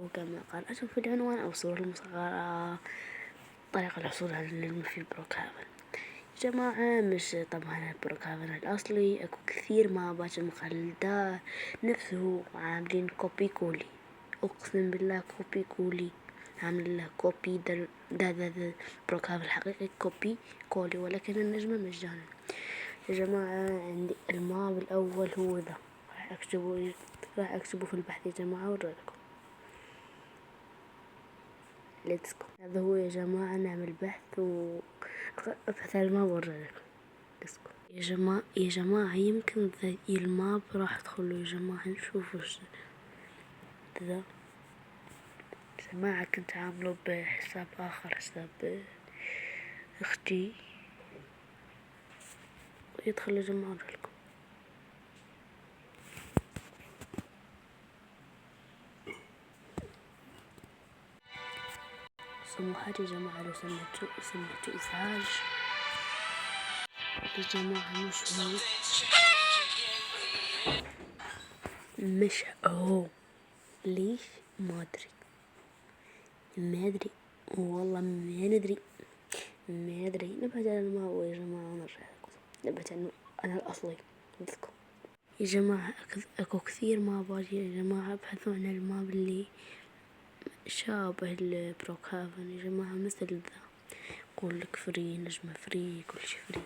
وكما قال أشوف في العنوان أو الصورة المصغرة طريقة الحصول على الملف بروكهافن. يا جماعة مش طبعا بروكهافن الأصلي، أكو كثير مابات المقال ده نفسه عاملين كوبي كولي، أقسم بالله كوبي كولي عامل له كوبي ده بروكهافن الحقيقي كوبي كولي، ولكن النجمة مجانا. يا جماعة عندي الماب الأول هو ده، راح أكتبه في البحث يا جماعة وأوريلكم. ليتس جو. هذا هو يا جماعة، نعمل بحث وابحث عن الماب وأوريلكم. ليتس جو يا جماعة يمكن ذا الماب راح تدخلوا يا جماعة نشوف وش ذا. يا جماعة كنت عامله بحساب آخر، حساب أختي، يدخل يا جماعة أوريلكم. سموحات يا جماعة لو سمعتوا إزعاج يا جماعة، مش هو ليش ما أدري والله ما أدري. نبعد عن الماء يا جماعة ونرجع لكم. نبعد عن أنا الأصلي عندكم يا جماعة. أكو كثير مابات يا جماعة، ابحثوا عن الماب اللي شابه البروكهافن يا جماعة، مثل ذا يقول لك فري، نجمة فري، كل شي فري.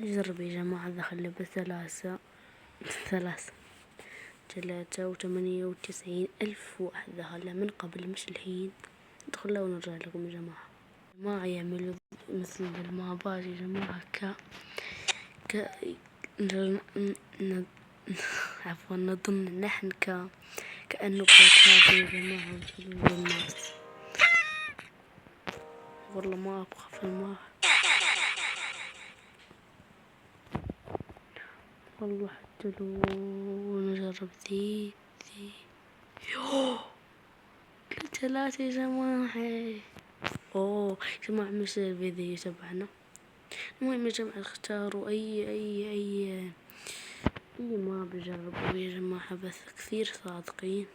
نجرب يا جماعة. دخل بثلاثة 398,000 واحد دخل من قبل مش الحين. ندخل ونرجع لكم يا جماعة يعملوا مثل المابات يا جماعة عفوا نظن نحن كأنه بروكهافن يا جماعة للناس. والله ما أبغى في الماء، والله حتى لو نجرب ذي ثلاثة يا جماعة. يا جماعة مش الفيديو تبعنا. المهم يا جماعة اختاروا أي ما بجربوا يا جماعة، بس كثير صادقين.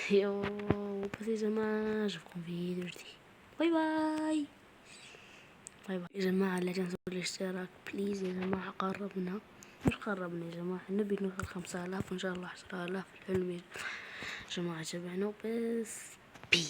بس يا جماعة أشوفكم في فيديو جديد. باي باي باي باي يا جماعة. لا تنسوا الاشتراك بليز يا جماعة. مش قربنا يا جماعة، نبي نوصل 5000 وإن شاء الله 10,000 الحلم يا جماعة. تابعنا بس. بي